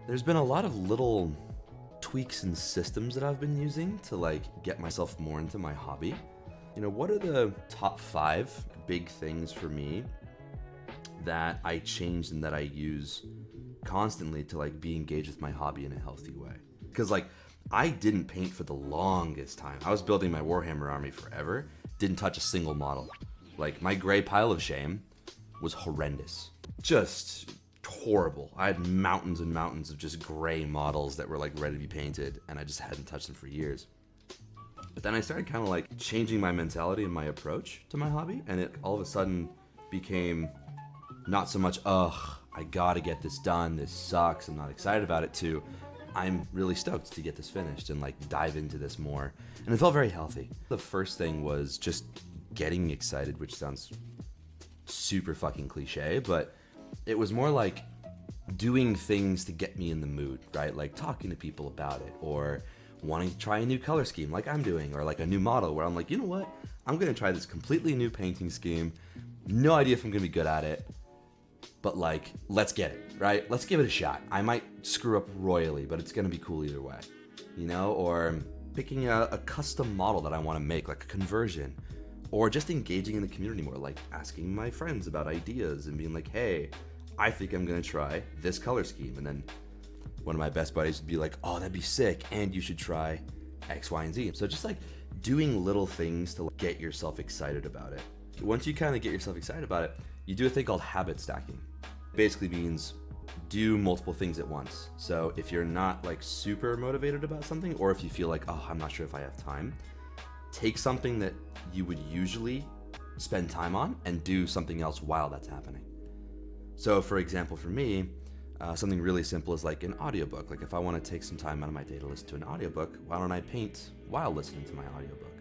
There's been a lot of little tweaks and systems that I've been using to like get myself more into my hobby. You know, what are the top 5 big things for me that I changed and that I use constantly to like be engaged with my hobby in a healthy way? Because like I didn't paint for the longest time. I was building my Warhammer army forever, didn't touch a single model. Like my gray pile of shame was horrendous. Just horrible. I had mountains and mountains of just gray models that were like ready to be painted, and I just hadn't touched them for years. But then I started kind of like changing my mentality and my approach to my hobby, and it all of a sudden became not so much, ugh, I gotta get this done, this sucks, I'm not excited about it, to I'm really stoked to get this finished and like dive into this more. And it felt very healthy. The first thing was just getting excited, which sounds super fucking cliche, but it was more like doing things to get me in the mood, right? Like talking to people about it, or wanting to try a new color scheme like I'm doing, or like a new model where I'm like, you know what? I'm gonna try this completely new painting scheme. No idea if I'm gonna be good at it, but like, let's get it, right? Let's give it a shot. I might screw up royally, but it's gonna be cool either way, you know? Or picking a custom model that I wanna make, like a conversion, or just engaging in the community more, like asking my friends about ideas and being like, hey, I think I'm gonna try this color scheme. And then one of my best buddies would be like, oh, that'd be sick, and you should try X, Y, and Z. So just like doing little things to get yourself excited about it. Once you kind of get yourself excited about it, you do a thing called habit stacking. Basically means do multiple things at once. So if you're not like super motivated about something, or if you feel like, oh, I'm not sure if I have time, take something that you would usually spend time on and do something else while that's happening. So for example, for me, something really simple is like an audiobook. Like if I want to take some time out of my day to listen to an audiobook, why don't I paint while listening to my audiobook?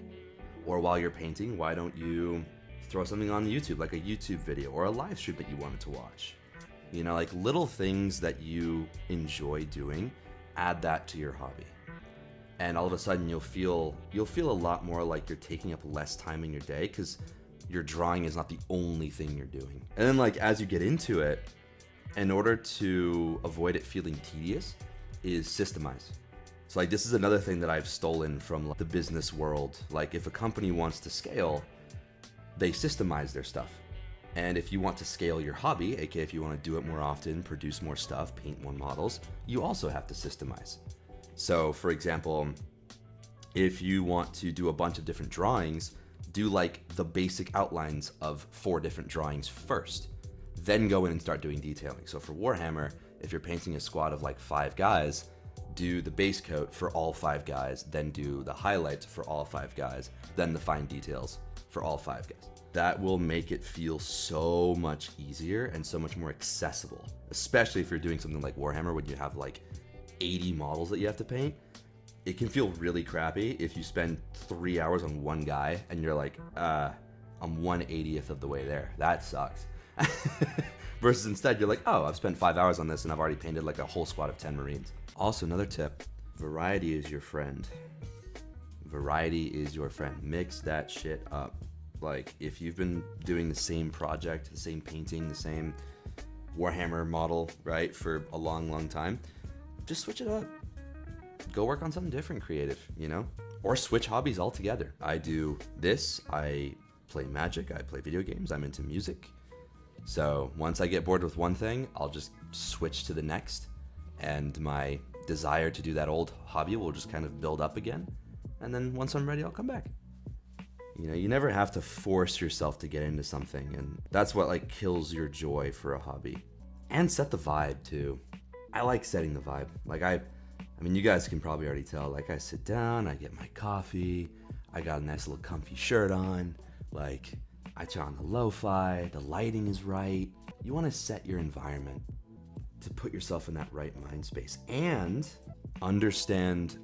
Or while you're painting, why don't you throw something on YouTube, like a YouTube video or a live stream that you wanted to watch? You know, like little things that you enjoy doing, add that to your hobby. And all of a sudden you'll feel a lot more like you're taking up less time in your day, because your drawing is not the only thing you're doing. And then like as you get into it, in order to avoid it feeling tedious, is systemize. So like this is another thing that I've stolen from the business world. Like if a company wants to scale, they systemize their stuff. And if you want to scale your hobby, aka if you want to do it more often, produce more stuff, paint more models, you also have to systemize. So for example, if you want to do a bunch of different drawings, do like the basic outlines of 4 different drawings first, then go in and start doing detailing. So for Warhammer, if you're painting a squad of like 5 guys, do the base coat for all 5 guys, then do the highlights for all 5 guys, then the fine details for all 5 guys. That will make it feel so much easier and so much more accessible, especially if you're doing something like Warhammer when you have like 80 models that you have to paint. It can feel really crappy if you spend 3 hours on one guy and you're like, I'm 1/80th of the way there. That sucks. Versus instead, you're like, oh, I've spent 5 hours on this and I've already painted like a whole squad of 10 Marines. Also, another tip, variety is your friend. Variety is your friend. Mix that shit up. Like if you've been doing the same project, the same painting, the same Warhammer model, right, for a long time, just switch it up. Go work on something different, creative, you know? Or switch hobbies altogether. I do this, I play Magic, I play video games, I'm into music. So once I get bored with one thing, I'll just switch to the next, and my desire to do that old hobby will just kind of build up again. And then once I'm ready, I'll come back. You know, you never have to force yourself to get into something, and that's what like kills your joy for a hobby. And set the vibe too. I like setting the vibe. Like I mean, you guys can probably already tell, like I sit down, I get my coffee, I got a nice little comfy shirt on, like I turn on the lo-fi, the lighting is right. You want to set your environment to put yourself in that right mind space, and understand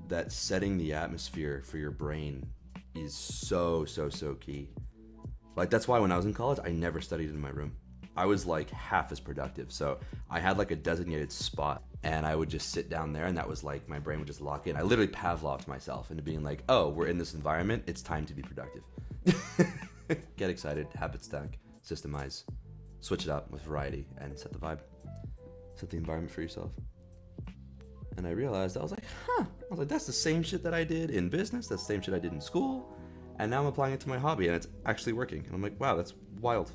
that setting the atmosphere for your brain is so key. Like that's why when I was in college, I never studied in my room. I was like half as productive. So I had like a designated spot, and I would just sit down there, and that was like my brain would just lock in. I literally Pavloved myself into being like, oh, we're in this environment, it's time to be productive. Get excited, habit stack, systemize, switch it up with variety, and set the vibe. Set the environment for yourself. And I realized, I was like, that's the same shit that I did in business. That's the same shit I did in school. And now I'm applying it to my hobby and it's actually working. And I'm like, wow, that's wild.